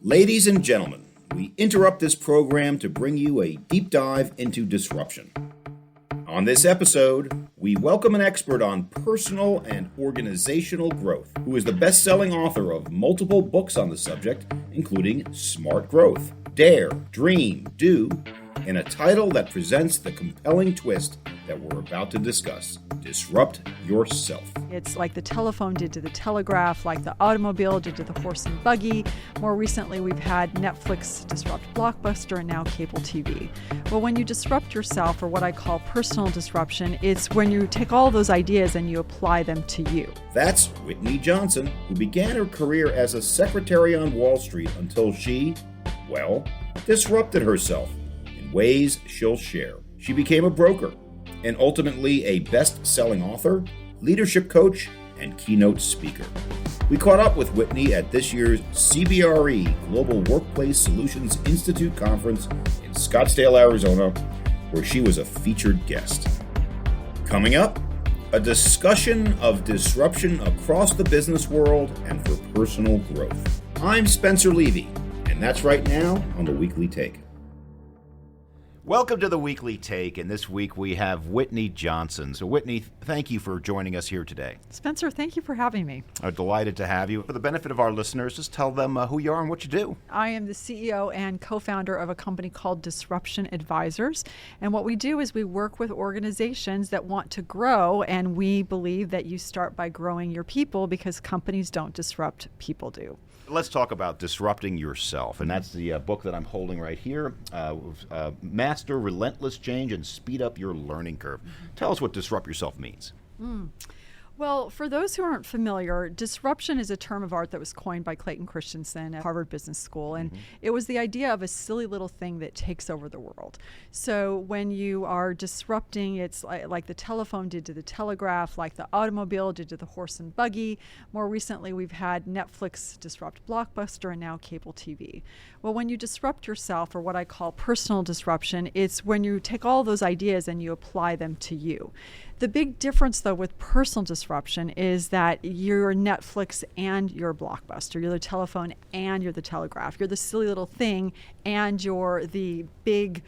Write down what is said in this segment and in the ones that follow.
Ladies and gentlemen, we interrupt this program to bring you a deep dive into disruption. On this episode, we welcome an expert on personal and organizational growth, who is the best-selling author of multiple books on the subject, including Smart Growth, Dare, Dream, Do, and a title that presents the compelling twist that we're about to discuss: Disrupt Yourself. It's like the telephone did to the telegraph, like the automobile did to the horse and buggy. More recently, we've had Netflix disrupt Blockbuster and now cable TV. Well, when you disrupt yourself, or what I call personal disruption, it's when you take all those ideas and you apply them to you. That's Whitney Johnson, who began her career as a secretary on Wall Street until she, disrupted herself in ways she'll share. She became a broker and ultimately a best-selling author, leadership coach, and keynote speaker. We caught up with Whitney at this year's CBRE Global Workplace Solutions Institute Conference in Scottsdale, Arizona, where she was a featured guest. Coming up, a discussion of disruption across the business world and for personal growth. I'm Spencer Levy, and that's right now on The Weekly Take. Welcome to The Weekly Take, and this week we have Whitney Johnson. So Whitney, thank you for joining us here today. Spencer, thank you for having me. I'm delighted to have you. For the benefit of our listeners, just tell them who you are and what you do. I am the CEO and co-founder of a company called Disruption Advisors, and what we do is we work with organizations that want to grow, and we believe that you start by growing your people because companies don't disrupt, people do. Let's talk about disrupting yourself, and that's the book that I'm holding right here, Master Relentless Change and Speed Up Your Learning Curve. Tell us what disrupt yourself means. Well, for those who aren't familiar, disruption is a term of art that was coined by Clayton Christensen at Harvard Business School, and it was the idea of a silly little thing that takes over the world. So when you are disrupting, it's like the telephone did to the telegraph, like the automobile did to the horse and buggy. More recently, we've had Netflix disrupt Blockbuster and now cable TV. Well, when you disrupt yourself, or what I call personal disruption, it's when you take all those ideas and you apply them to you. The big difference, though, with personal disruption is that you're Netflix and you're Blockbuster. You're the telephone and you're the telegraph. You're the silly little thing and you're the big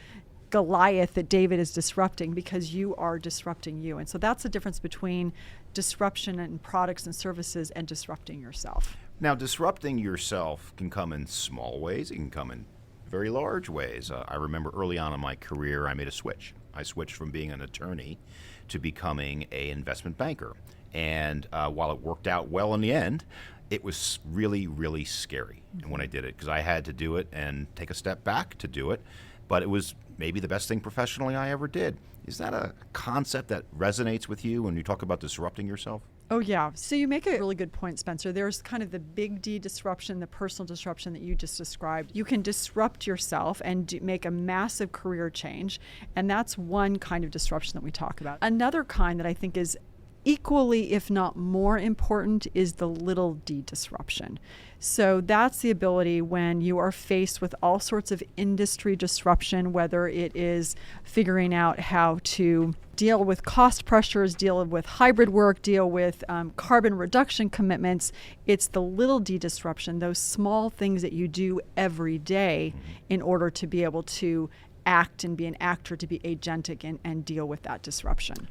Goliath that David is disrupting because you are disrupting you. And so that's the difference between disruption in products and services and disrupting yourself. Now, disrupting yourself can come in small ways. It can come in very large ways. I remember early on in my career, I made a switch. I switched from being an attorney to becoming an investment banker. And while it worked out well in the end, it was really, really scary when I did it, because I had to do it and take a step back to do it. But it was maybe the best thing professionally I ever did. Is that a concept that resonates with you when you talk about disrupting yourself? Oh, yeah. So you make a really good point, Spencer. There's kind of the big D disruption, the personal disruption that you just described. You can disrupt yourself and make a massive career change. And that's one kind of disruption that we talk about. Another kind that I think is equally, if not more important, is the little d disruption. So that's the ability when you are faced with all sorts of industry disruption, whether it is figuring out how to deal with cost pressures, deal with hybrid work, deal with carbon reduction commitments. It's the little d disruption, those small things that you do every day in order to be able to act and be an actor, to be agentic and deal with that disruption.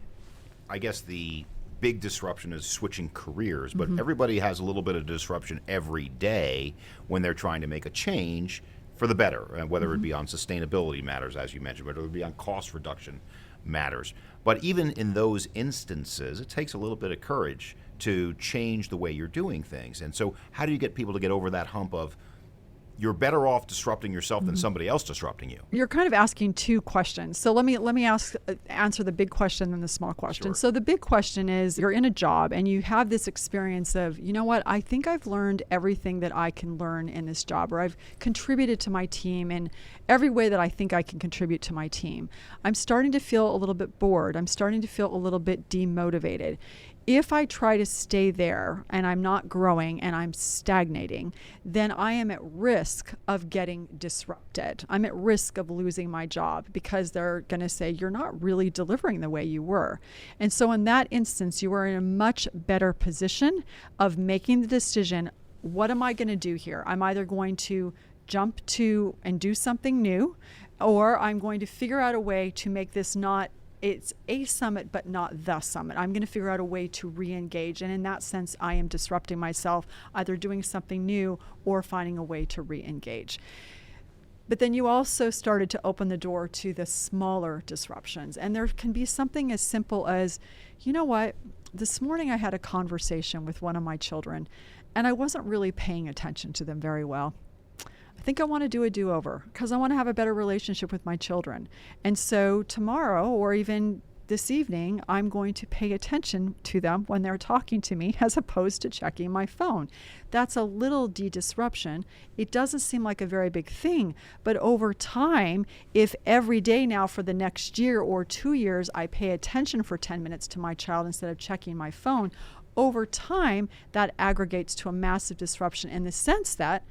I guess the big disruption is switching careers, but everybody has a little bit of disruption every day when they're trying to make a change for the better, whether it be on sustainability matters, as you mentioned, whether it be on cost reduction matters. But even in those instances, it takes a little bit of courage to change the way you're doing things. And so how do you get people to get over that hump of you're better off disrupting yourself than somebody else disrupting you? You're kind of asking two questions. So let me answer the big question and the small question. Sure. So the big question is, you're in a job and you have this experience of, you know what, I think I've learned everything that I can learn in this job, or I've contributed to my team in every way that I think I can contribute to my team. I'm starting to feel a little bit bored. I'm starting to feel a little bit demotivated. If I try to stay there and I'm not growing and I'm stagnating, then I am at risk of getting disrupted. I'm at risk of losing my job because they're going to say, you're not really delivering the way you were. And so in that instance, you are in a much better position of making the decision, what am I going to do here? I'm either going to jump to and do something new, or I'm going to figure out a way to make this not, it's a summit, but not the summit. I'm going to figure out a way to re-engage. And in that sense, I am disrupting myself, either doing something new or finding a way to re-engage. But then you also started to open the door to the smaller disruptions. And there can be something as simple as, you know what, this morning I had a conversation with one of my children, and I wasn't really paying attention to them very well. I think I want to do a do-over because I want to have a better relationship with my children. And so tomorrow, or even this evening, I'm going to pay attention to them when they're talking to me as opposed to checking my phone. That's a little de-disruption. It doesn't seem like a very big thing, but over time, if every day now for the next year or 2 years, I pay attention for 10 minutes to my child instead of checking my phone, over time, that aggregates to a massive disruption in the sense that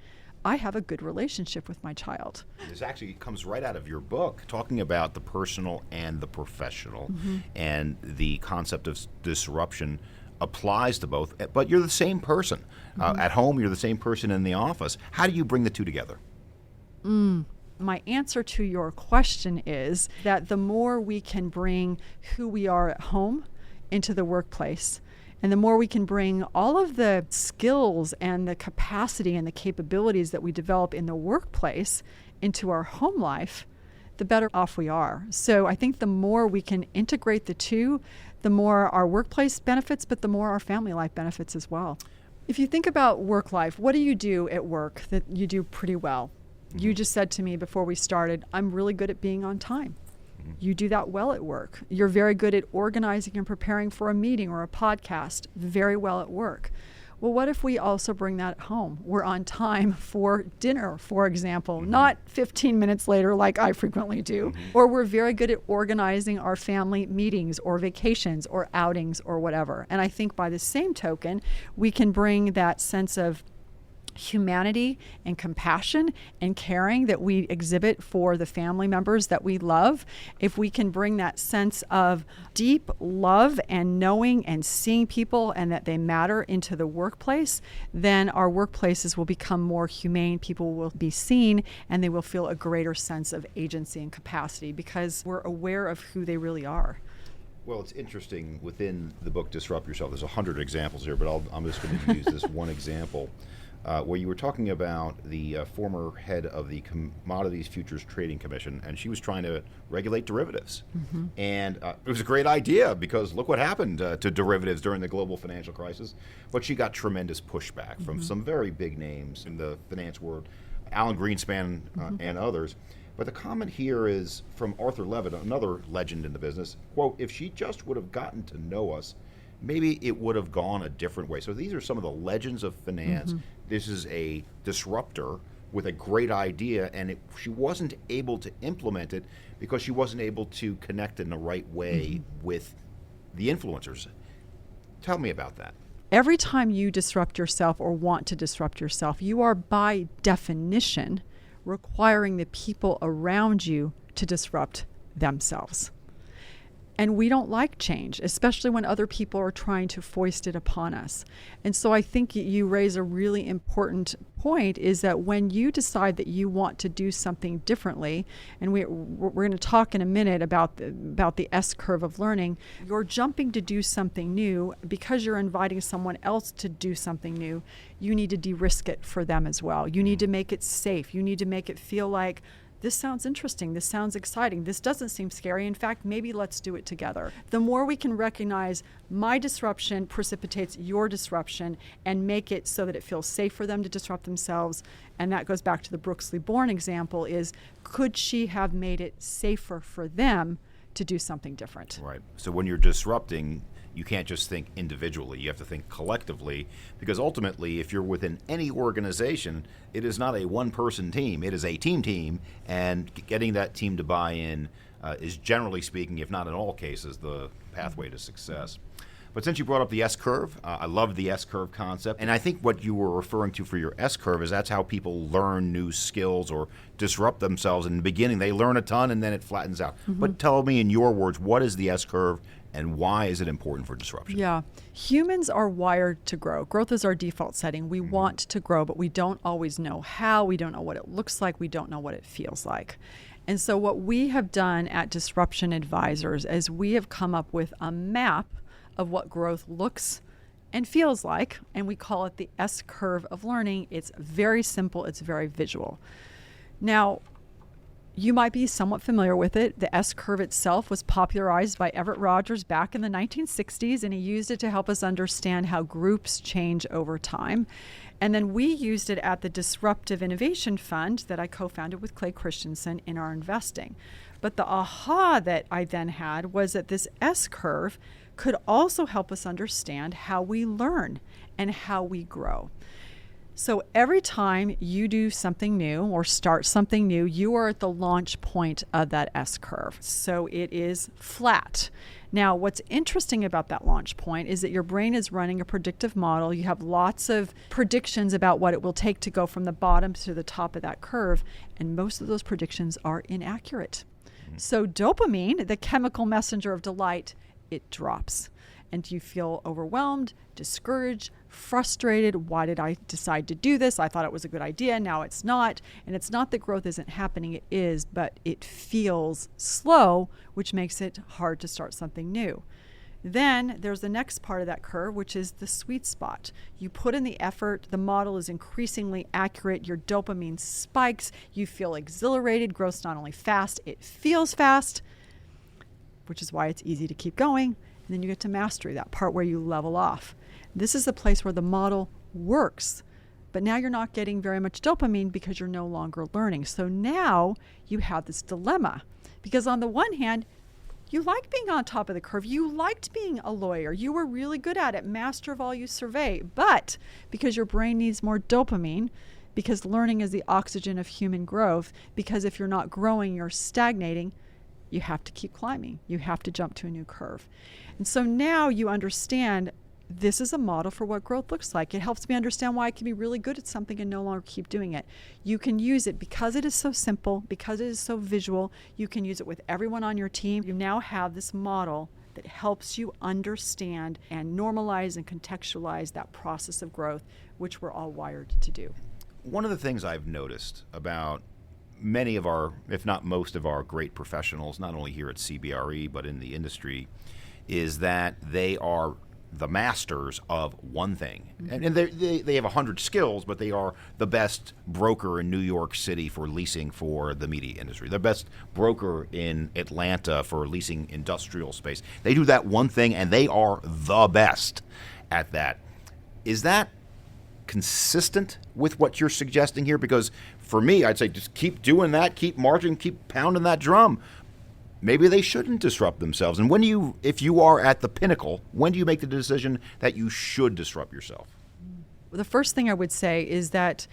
I have a good relationship with my child. This actually comes right out of your book, talking about the personal and the professional, and the concept of disruption applies to both, but you're the same person. At home, you're the same person in the office. How do you bring the two together? My answer to your question is that the more we can bring who we are at home into the workplace, and the more we can bring all of the skills and the capacity and the capabilities that we develop in the workplace into our home life, the better off we are. So I think the more we can integrate the two, the more our workplace benefits, but the more our family life benefits as well. If you think about work life, what do you do at work that you do pretty well? You just said to me before we started, I'm really good at being on time. You do that well at work. You're very good at organizing and preparing for a meeting or a podcast, very well at work. Well, what if we also bring that home? We're on time for dinner, for example, not 15 minutes later like I frequently do. Or we're very good at organizing our family meetings or vacations or outings or whatever. And I think by the same token, we can bring that sense of humanity and compassion and caring that we exhibit for the family members that we love. If we can bring that sense of deep love and knowing and seeing people and that they matter into the workplace, then our workplaces will become more humane. People will be seen and they will feel a greater sense of agency and capacity because we're aware of who they really are. Well, it's interesting within the book Disrupt Yourself. There's 100 examples here, but I'm just going to use this one example. Where you were talking about the former head of the Commodities Futures Trading Commission, and she was trying to regulate derivatives. And it was a great idea because look what happened to derivatives during the global financial crisis. But she got tremendous pushback from some very big names in the finance world, Alan Greenspan and others. But the comment here is from Arthur Levitt, another legend in the business, quote, "If she just would have gotten to know us, maybe it would have gone a different way." So these are some of the legends of finance. This is a disruptor with a great idea, and she wasn't able to implement it because she wasn't able to connect in the right way with the influencers. Tell me about that. Every time you disrupt yourself or want to disrupt yourself, you are by definition requiring the people around you to disrupt themselves. And we don't like change, especially when other people are trying to foist it upon us. And so I think you raise a really important point, is that when you decide that you want to do something differently, and we're going to talk in a minute about the S-curve of learning, you're jumping to do something new because you're inviting someone else to do something new. You need to de-risk it for them as well. You need to make it safe. You need to make it feel like, this sounds interesting, this sounds exciting, this doesn't seem scary. In fact, maybe let's do it together. The more we can recognize my disruption precipitates your disruption and make it so that it feels safe for them to disrupt themselves, and that goes back to the Brooksley Born example, is could she have made it safer for them to do something different? Right. So when you're disrupting, you can't just think individually. You have to think collectively, because ultimately, if you're within any organization, it is not a one-person team. It is a team, and getting that team to buy in is, generally speaking, if not in all cases, the pathway to success. But since you brought up the S-curve, I love the S-curve concept, and I think what you were referring to for your S-curve is that's how people learn new skills or disrupt themselves. In the beginning, they learn a ton, and then it flattens out. But tell me in your words, what is the S-curve, and why is it important for disruption? Yeah. Humans are wired to grow. Growth is our default setting. We want to grow, but we don't always know how. We don't know what it looks like. We don't know what it feels like. And so what we have done at Disruption Advisors is we have come up with a map of what growth looks and feels like, and we call it the S-curve of learning. It's very simple. It's very visual. Now, you might be somewhat familiar with it. The S-curve itself was popularized by Everett Rogers back in the 1960s, and he used it to help us understand how groups change over time. And then we used it at the Disruptive Innovation Fund that I co-founded with Clay Christensen in our investing. But the aha that I then had was that this S-curve could also help us understand how we learn and how we grow. So every time you do something new or start something new, you are at the launch point of that S-curve. So it is flat. Now, what's interesting about that launch point is that your brain is running a predictive model. You have lots of predictions about what it will take to go from the bottom to the top of that curve, and most of those predictions are inaccurate. So dopamine, the chemical messenger of delight, it drops. And you feel overwhelmed, discouraged, frustrated. Why did I decide to do this? I thought it was a good idea. Now it's not. And it's not that growth isn't happening. It is, but it feels slow, which makes it hard to start something new. Then there's the next part of that curve, which is the sweet spot. You put in the effort, the model is increasingly accurate, your dopamine spikes, you feel exhilarated. Growth's not only fast, it feels fast, which is why it's easy to keep going. And then you get to mastery, that part where you level off. This is the place where the model works, but now you're not getting very much dopamine because you're no longer learning. So now you have this dilemma, because on the one hand, you like being on top of the curve. You liked being a lawyer. You were really good at it, master of all you survey. But because your brain needs more dopamine, because learning is the oxygen of human growth, because if you're not growing, you're stagnating, you have to keep climbing. You have to jump to a new curve. And so now you understand this is a model for what growth looks like. It helps me understand why I can be really good at something and no longer keep doing it. You can use it because it is so simple, because it is so visual. You can use it with everyone on your team. You now have this model that helps you understand and normalize and contextualize that process of growth, which we're all wired to do. One of the things I've noticed about many of our, if not most of our great professionals, not only here at CBRE, but in the industry, is that they are the masters of one thing. Mm-hmm. And they have 100 skills, but they are the best broker in New York City for leasing for the media industry, the best broker in Atlanta for leasing industrial space. They do that one thing, and they are the best at that. Is that consistent with what you're suggesting here? Because for me, I'd say just keep doing that, keep marching, keep pounding that drum. Maybe they shouldn't disrupt themselves. And if you are at the pinnacle, when do you make the decision that you should disrupt yourself? Well, the first thing I would say is that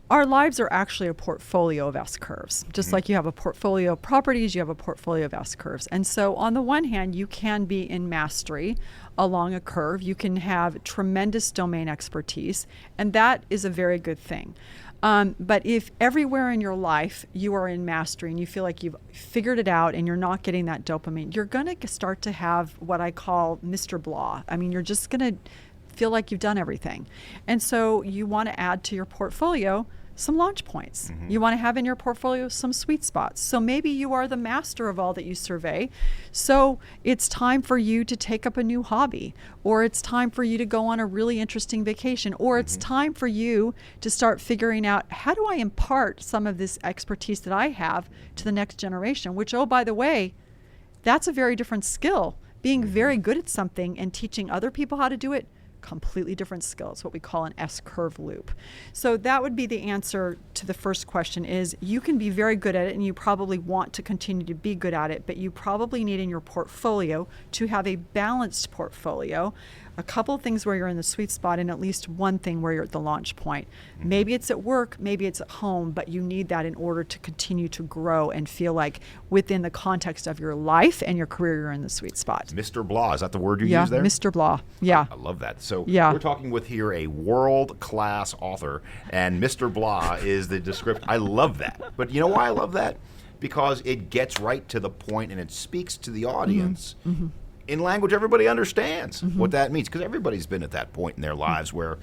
our lives are actually a portfolio of S-curves. Just like you have a portfolio of properties, you have a portfolio of S-curves. And so on the one hand, you can be in mastery along a curve. You can have tremendous domain expertise, and that is a very good thing. But if everywhere in your life you are in mastery and you feel like you've figured it out and you're not getting that dopamine, you're going to start to have what I call Mr. Blah. I mean, you're just going to feel like you've done everything. And so you want to add to your portfolio some launch points. Mm-hmm. You want to have in your portfolio some sweet spots. So maybe you are the master of all that you survey. So it's time for you to take up a new hobby, or it's time for you to go on a really interesting vacation, or it's time for you to start figuring out, how do I impart some of this expertise that I have to the next generation, which, oh, by the way, that's a very different skill. Being very good at something and teaching other people how to do it, completely different skill. It's what we call an S-curve loop. So that would be the answer to the first question, is you can be very good at it and you probably want to continue to be good at it, but you probably need in your portfolio to have a balanced portfolio, a couple of things where you're in the sweet spot and at least one thing where you're at the launch point. Maybe it's at work, maybe it's at home, but you need that in order to continue to grow and feel like within the context of your life and your career, you're in the sweet spot. Mr. Blah, is that the word you use there? Mr. Blah. Yeah. I love that. So we're talking with here a world-class author, and Mr. Blah is the description. I love that. But you know why I love that? because it gets right to the point and it speaks to the audience in language everybody understands what that means, because everybody's been at that point in their lives where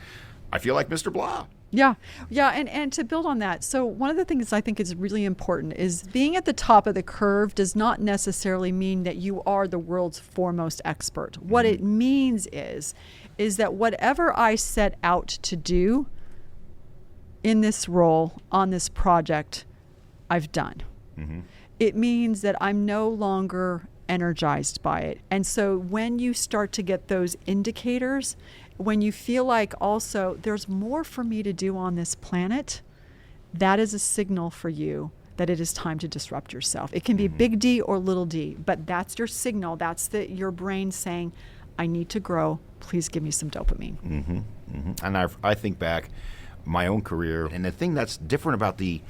I feel like Mr. Blah. Yeah. And to build on that, so one of the things I think is really important is being at the top of the curve does not necessarily mean that you are the world's foremost expert. What it means is that whatever I set out to do in this role on this project, I've done. It means that I'm no longer energized by it. And so when you start to get those indicators, when you feel like also there's more for me to do on this planet, that is a signal for you that it is time to disrupt yourself. It can be big D or little d, but that's your signal. That's your brain saying, I need to grow. Please give me some dopamine. And I think back my own career, and the thing that's different about the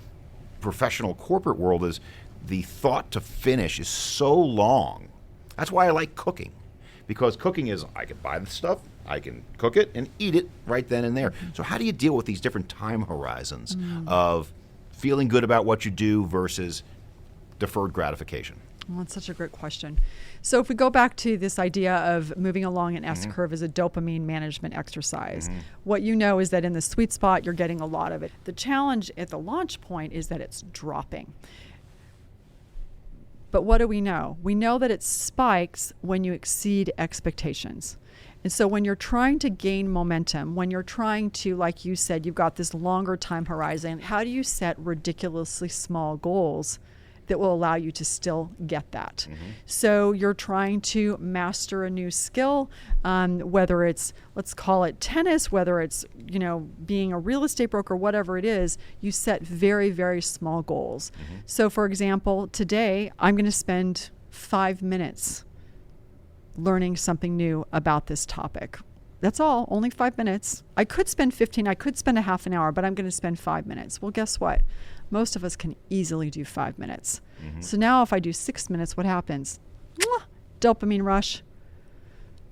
professional corporate world is the thought to finish is so long. That's why I like cooking, because cooking is I can buy the stuff, I can cook it and eat it right then and there. So how do you deal with these different time horizons of feeling good about what you do versus deferred gratification? Well, that's such a great question. So if we go back to this idea of moving along an S-curve as a dopamine management exercise, what you know is that in the sweet spot, you're getting a lot of it. The challenge at the launch point is that it's dropping. But what do we know? We know that it spikes when you exceed expectations. And so when you're trying to gain momentum, when you're trying to, like you said, you've got this longer time horizon, how do you set ridiculously small goals that will allow you to still get that? So you're trying to master a new skill, whether it's, let's call it tennis, whether it's, being a real estate broker, whatever it is, you set very, very small goals. So for example, today I'm going to spend 5 minutes learning something new about this topic. That's all, only 5 minutes. I could spend 15, I could spend a half an hour, but I'm going to spend 5 minutes. Well, guess what? Most of us can easily do 5 minutes. So now if I do 6 minutes, what happens? Dopamine rush.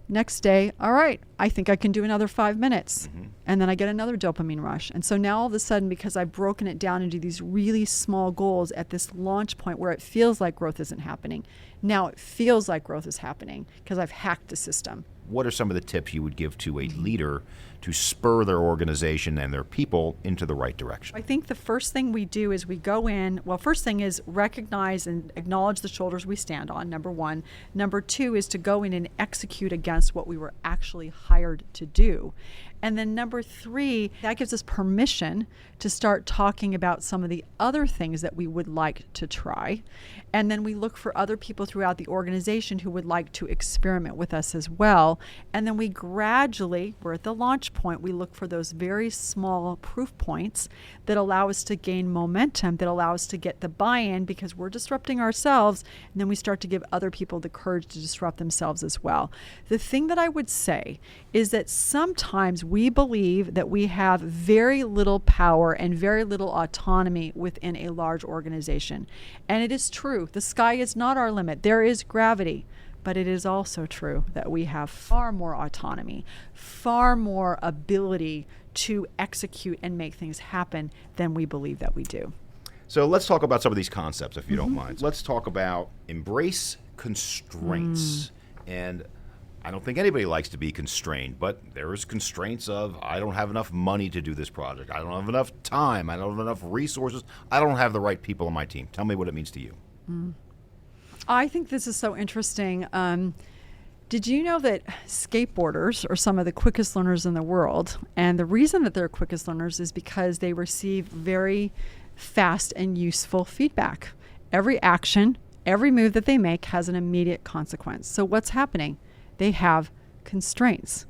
Next day, all right, I think I can do another 5 minutes. And then I get another dopamine rush. And so now all of a sudden, because I've broken it down into these really small goals at this launch point where it feels like growth isn't happening, now it feels like growth is happening because I've hacked the system. What are some of the tips you would give to a leader to spur their organization and their people into the right direction? I think the first thing we do is we go in, first thing is recognize and acknowledge the shoulders we stand on, number one. Number two is to go in and execute against what we were actually hired to do. And then number three, that gives us permission to start talking about some of the other things that we would like to try. And then we look for other people throughout the organization who would like to experiment with us as well. And then we gradually, we're at the launch point, we look for those very small proof points that allow us to gain momentum, that allow us to get the buy-in because we're disrupting ourselves. And then we start to give other people the courage to disrupt themselves as well. The thing that I would say is that sometimes we believe that we have very little power and very little autonomy within a large organization. And it is true. The sky is not our limit. There is gravity. But it is also true that we have far more autonomy, far more ability to execute and make things happen than we believe that we do. So let's talk about some of these concepts, if you don't mind. Let's talk about embrace constraints. And I don't think anybody likes to be constrained, but there is constraints of I don't have enough money to do this project. I don't have enough time. I don't have enough resources. I don't have the right people on my team. Tell me what it means to you. I think this is so interesting. Did you know that skateboarders are some of the quickest learners in the world? And the reason that they're quickest learners is because they receive very fast and useful feedback. Every action, every move that they make has an immediate consequence. So what's happening? They have constraints.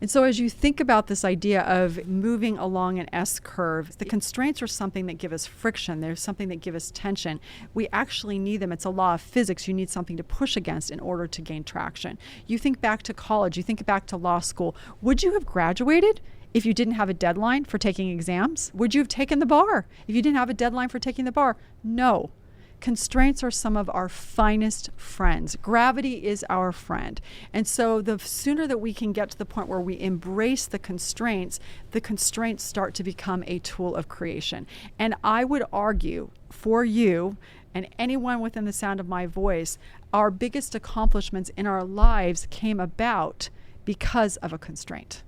And so as you think about this idea of moving along an S curve, the constraints are something that give us friction. There's something that give us tension. We actually need them. It's a law of physics. You need something to push against in order to gain traction. You think back to college, you think back to law school. Would you have graduated if you didn't have a deadline for taking exams? Would you have taken the bar if you didn't have a deadline for taking the bar? No. constraints are some of our finest friends. Gravity is our friend. And so the sooner that we can get to the point where we embrace the constraints start to become a tool of creation. And I would argue for you and anyone within the sound of my voice, our biggest accomplishments in our lives came about because of a constraint.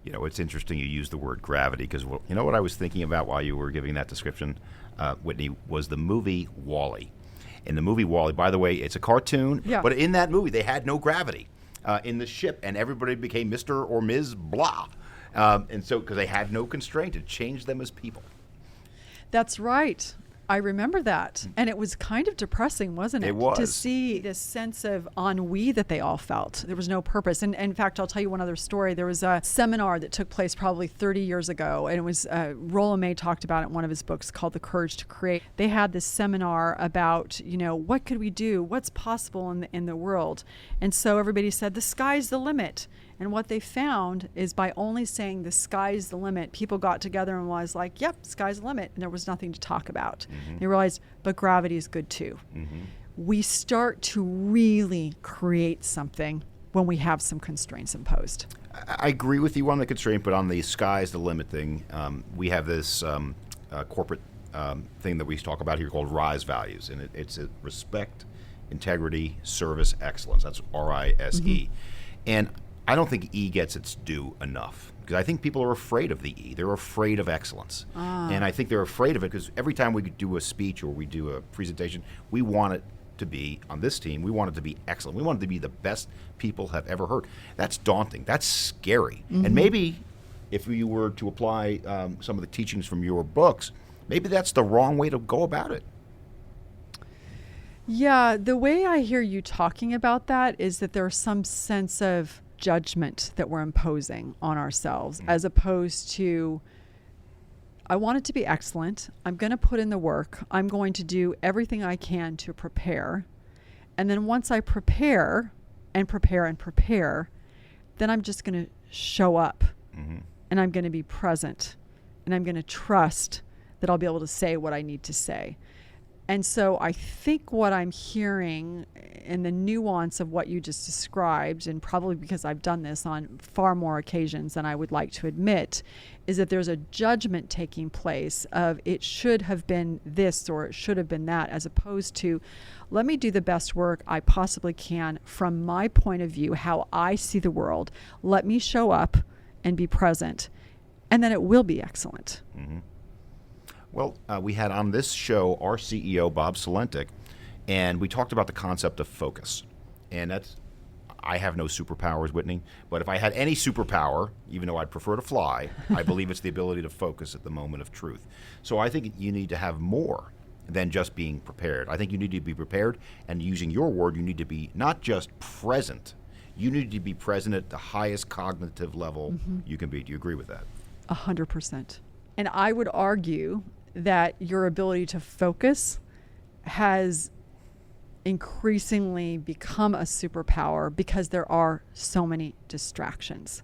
You know, it's interesting you use the word gravity because, you know what I was thinking about while you were giving that description, Whitney, was the movie WALL-E. In the movie WALL-E, by the way, it's a cartoon, but in that movie they had no gravity in the ship, and everybody became Mr. or Ms. Blah. And so, because they had no constraint, it changed them as people. That's right. I remember that. And it was kind of depressing, wasn't it? It was. To see this sense of ennui that they all felt. There was no purpose. And in fact, I'll tell you one other story. There was a seminar that took place probably 30 years ago. And it was, Roland May talked about it in one of his books called The Courage to Create. They had this seminar about, what could we do? What's possible in the world? And so everybody said, the sky's the limit. And what they found is by only saying the sky's the limit, people got together and was like, yep, sky's the limit. And there was nothing to talk about. Mm-hmm. They realized, but gravity is good too. Mm-hmm. We start to really create something when we have some constraints imposed. I agree with you on the constraint, but on the sky's the limit thing, we have this corporate thing that we talk about here called RISE values. And it's respect, integrity, service, excellence. That's RISE. Mm-hmm. And I don't think E gets its due enough because I think people are afraid of the E. They're afraid of excellence. And I think they're afraid of it because every time we do a speech or we do a presentation, we want it to be, on this team, we want it to be excellent. We want it to be the best people have ever heard. That's daunting. That's scary. Mm-hmm. And maybe if you were to apply some of the teachings from your books, maybe that's the wrong way to go about it. Yeah, the way I hear you talking about that is that there's some sense of judgment that we're imposing on ourselves, as opposed to, I want it to be excellent. I'm going to put in the work. I'm going to do everything I can to prepare. And then once I prepare and prepare and prepare, then I'm just going to show up and I'm going to be present and I'm going to trust that I'll be able to say what I need to say. And so I think what I'm hearing in the nuance of what you just described, and probably because I've done this on far more occasions than I would like to admit, is that there's a judgment taking place of it should have been this or it should have been that, as opposed to let me do the best work I possibly can from my point of view, how I see the world. Let me show up and be present, and then it will be excellent. Mm-hmm. Well, we had on this show our CEO, Bob Salentic, and we talked about the concept of focus. And I have no superpowers, Whitney, but if I had any superpower, even though I'd prefer to fly, I believe it's the ability to focus at the moment of truth. So I think you need to have more than just being prepared. I think you need to be prepared, and using your word, you need to be not just present, you need to be present at the highest cognitive level you can be. Do you agree with that? 100%. And I would argue that your ability to focus has increasingly become a superpower because there are so many distractions.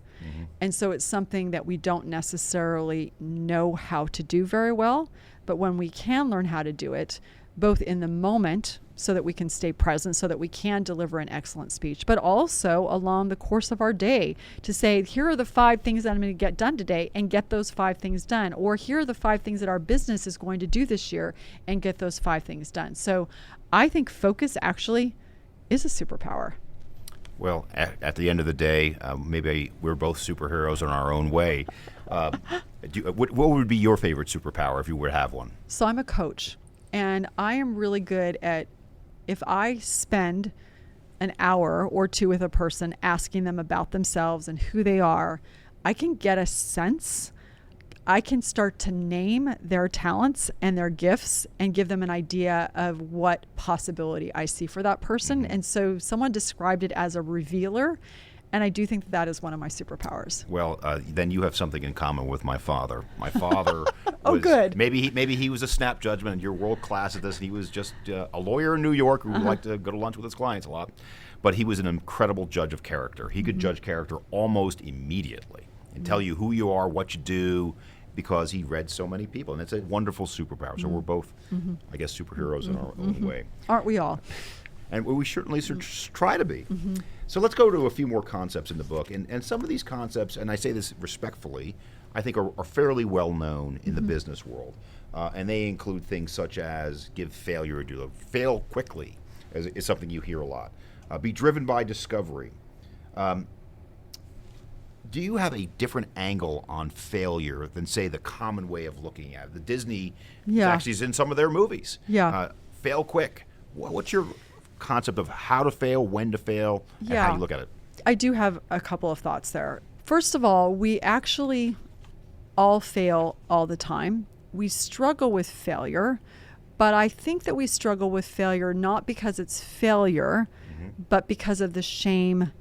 And so it's something that we don't necessarily know how to do very well, but when we can learn how to do it, both in the moment so that we can stay present, so that we can deliver an excellent speech, but also along the course of our day to say, here are the 5 things that I'm going to get done today and get those 5 things done. Or here are the 5 things that our business is going to do this year and get those 5 things done. So I think focus actually is a superpower. Well, at the end of the day, maybe we're both superheroes in our own way. What would be your favorite superpower if you were to have one? So I'm a coach, and I am really good at, if I spend an hour or 2 with a person asking them about themselves and who they are, I can get a sense. I can start to name their talents and their gifts and give them an idea of what possibility I see for that person. And so someone described it as a revealer, and I do think that is one of my superpowers. Well, then you have something in common with my father. My father oh, good. Maybe he was a snap judgment, and you're world class at this. He was just a lawyer in New York who liked to go to lunch with his clients a lot. But he was an incredible judge of character. He could judge character almost immediately and tell you who you are, what you do, because he read so many people. And it's a wonderful superpower. So we're both, I guess, superheroes in our own way. Aren't we all? And we certainly try to be. So let's go to a few more concepts in the book. And some of these concepts, and I say this respectfully, I think are fairly well known in the business world. And they include things such as give failure a due. Fail quickly is something you hear a lot. Be driven by discovery. Do you have a different angle on failure than, say, the common way of looking at it? The Disney actually is in some of their movies. Fail quick. What's your concept of how to fail, when to fail, and how you look at it? I do have a couple of thoughts there. First of all, we actually all fail all the time. We struggle with failure, but I think that we struggle with failure not because it's failure, but because of the shame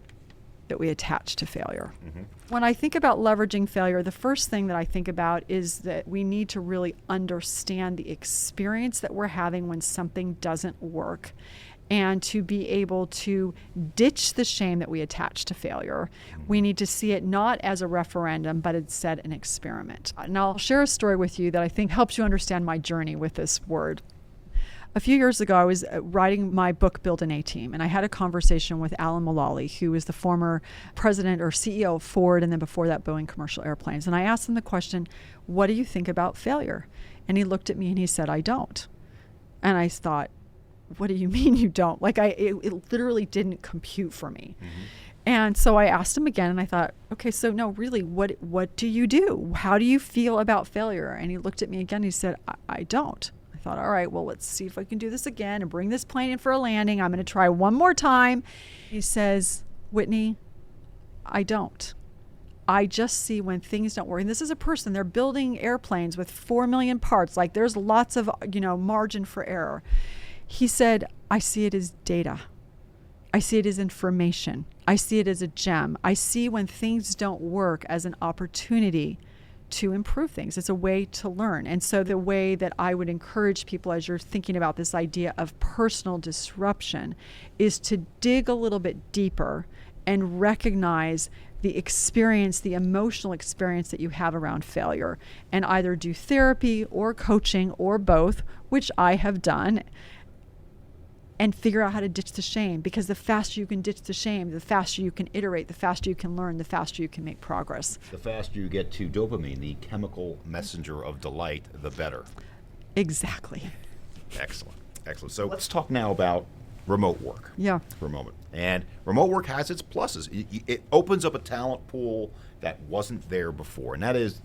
that we attach to failure. When I think about leveraging failure, the first thing that I think about is that we need to really understand the experience that we're having when something doesn't work, and to be able to ditch the shame that we attach to failure. We need to see it not as a referendum, but instead an experiment. And I'll share a story with you that I think helps you understand my journey with this word. A few years ago, I was writing my book, Build an A-Team, and I had a conversation with Alan Mulally, who was the former president or CEO of Ford, and then before that, Boeing Commercial Airplanes. And I asked him the question, what do you think about failure? And he looked at me and he said, I don't. And I thought, what do you mean you don't? Like, it literally didn't compute for me. And so I asked him again, and I thought, okay, so no, really, what do you do? How do you feel about failure? And he looked at me again and he said, I don't. I thought, all right, well, let's see if I can do this again and bring this plane in for a landing. I'm going to try one more time. He says, Whitney, I don't. I just see when things don't work. And this is a person, they're building airplanes with 4 million parts. Like, there's lots of, margin for error. He said, I see it as data. I see it as information. I see it as a gem. I see when things don't work as an opportunity to improve things. It's a way to learn. And so the way that I would encourage people as you're thinking about this idea of personal disruption is to dig a little bit deeper and recognize the experience, the emotional experience that you have around failure, and either do therapy or coaching or both, which I have done, and figure out how to ditch the shame. Because the faster you can ditch the shame, the faster you can iterate, the faster you can learn, the faster you can make progress. The faster you get to dopamine, the chemical messenger of delight, the better. Exactly. Excellent. So let's talk now about remote work for a moment. And remote work has its pluses. It opens up a talent pool that wasn't there before. And that is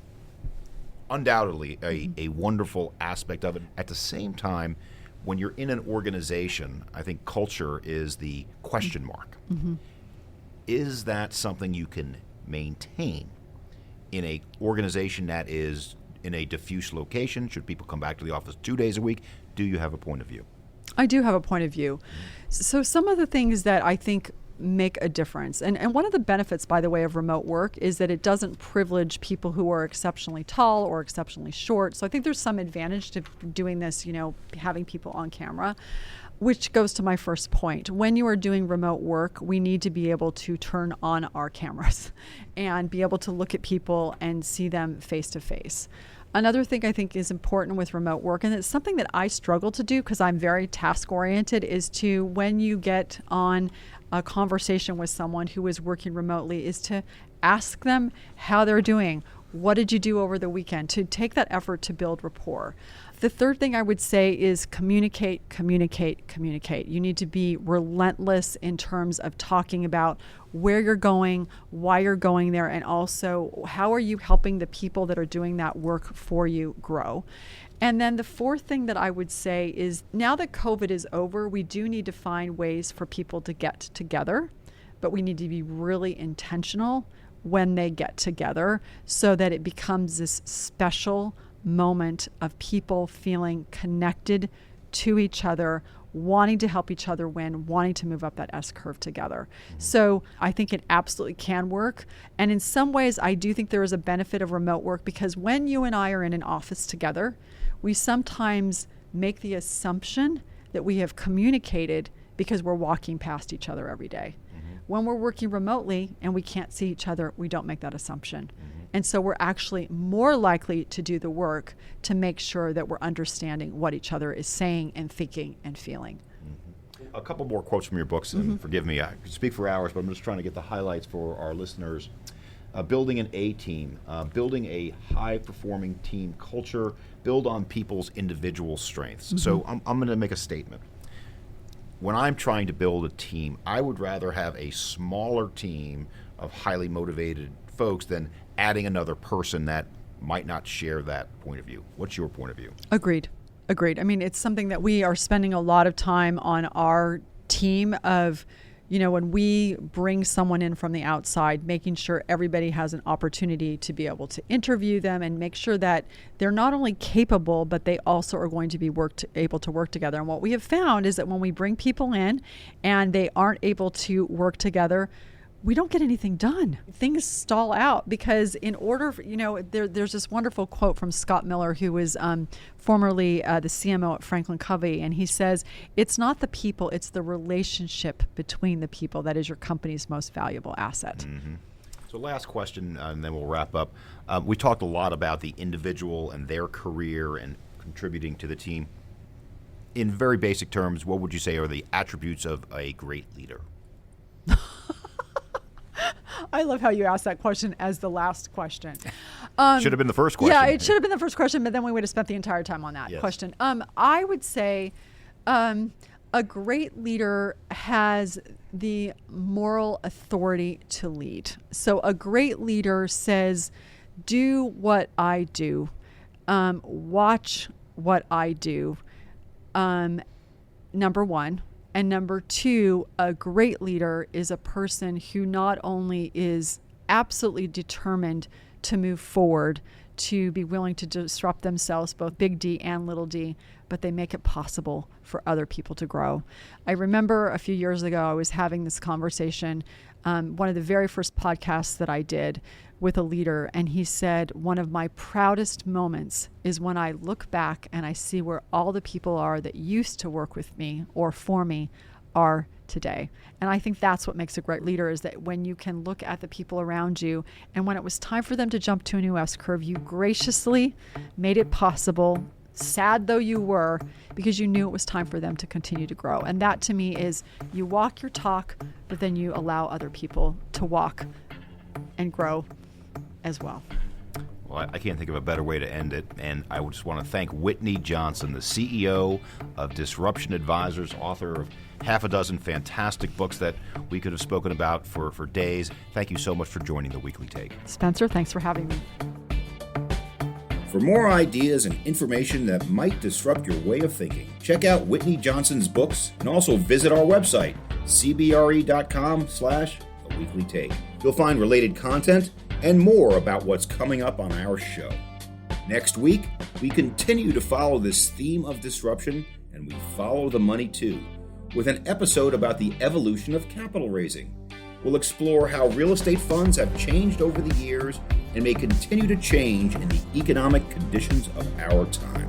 undoubtedly a wonderful aspect of it. At the same time, when you're in an organization, I think culture is the question mark. Is that something you can maintain in a organization that is in a diffuse location? Should people come back to the office 2 days a week? Do you have a point of view? I do have a point of view. So some of the things that I think make a difference, and one of the benefits, by the way, of remote work is that it doesn't privilege people who are exceptionally tall or exceptionally short. So I think there's some advantage to doing this, having people on camera, which goes to my first point. When you are doing remote work, we need to be able to turn on our cameras and be able to look at people and see them face to face. Another thing I think is important with remote work, and it's something that I struggle to do because I'm very task-oriented, is to, when you get on a conversation with someone who is working remotely, is to ask them how they're doing. What did you do over the weekend? To take that effort to build rapport. The third thing I would say is communicate. You need to be relentless in terms of talking about where you're going, why you're going there, and also how are you helping the people that are doing that work for you grow. And then the fourth thing that I would say is, now that COVID is over, we do need to find ways for people to get together, but we need to be really intentional when they get together so that it becomes this special moment of people feeling connected to each other, wanting to help each other win, wanting to move up that S-curve together. So I think it absolutely can work. And in some ways, I do think there is a benefit of remote work, because when you and I are in an office together, we sometimes make the assumption that we have communicated because we're walking past each other every day. When we're working remotely and we can't see each other, we don't make that assumption. And so we're actually more likely to do the work to make sure that we're understanding what each other is saying and thinking and feeling. A couple more quotes from your books, and forgive me, I could speak for hours, but I'm just trying to get the highlights for our listeners. Building an A-team, building a high-performing team culture, build on people's individual strengths. So I'm going to make a statement. When I'm trying to build a team, I would rather have a smaller team of highly motivated folks than adding another person that might not share that point of view. What's your point of view? Agreed. I mean, it's something that we are spending a lot of time on our team of, when we bring someone in from the outside, making sure everybody has an opportunity to be able to interview them and make sure that they're not only capable, but they also are going to be able to work together. And what we have found is that when we bring people in and they aren't able to work together, we don't get anything done. Things stall out because in order for, there's this wonderful quote from Scott Miller, who was formerly the CMO at Franklin Covey, and he says, it's not the people, it's the relationship between the people that is your company's most valuable asset. Mm-hmm. So last question, and then we'll wrap up. We talked a lot about the individual and their career and contributing to the team. In very basic terms, what would you say are the attributes of a great leader? I love how you asked that question as the last question. Should have been the first question. Yeah, it should have been the first question, but then we would have spent the entire time on that question. I would say a great leader has the moral authority to lead. So a great leader says, do what I do, watch what I do, number one. And number two, a great leader is a person who not only is absolutely determined to move forward, to be willing to disrupt themselves, both big D and little d, but they make it possible for other people to grow. I remember a few years ago, I was having this conversation, one of the very first podcasts that I did with a leader, and he said, one of my proudest moments is when I look back and I see where all the people are that used to work with me or for me are today. And I think that's what makes a great leader, is that when you can look at the people around you, and when it was time for them to jump to a new S-curve, you graciously made it possible, sad though you were, because you knew it was time for them to continue to grow. And that to me is, you walk your talk, but then you allow other people to walk and grow as well. Well, I can't think of a better way to end it, and I just want to thank Whitney Johnson, the CEO of Disruption Advisors, author of half a dozen fantastic books that we could have spoken about for days. Thank you so much for joining the Weekly Take. Spencer, thanks for having me. For more ideas and information that might disrupt your way of thinking, check out Whitney Johnson's books and also visit our website, cbre.com/theweeklytake. You'll find related content and more about what's coming up on our show. Next week, we continue to follow this theme of disruption, and we follow the money too, with an episode about the evolution of capital raising. We'll explore how real estate funds have changed over the years and may continue to change in the economic conditions of our time.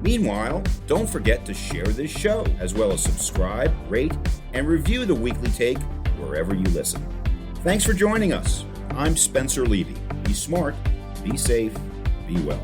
Meanwhile, don't forget to share this show, as well as subscribe, rate, and review the Weekly Take wherever you listen. Thanks for joining us. I'm Spencer Levy. Be smart, be safe, be well.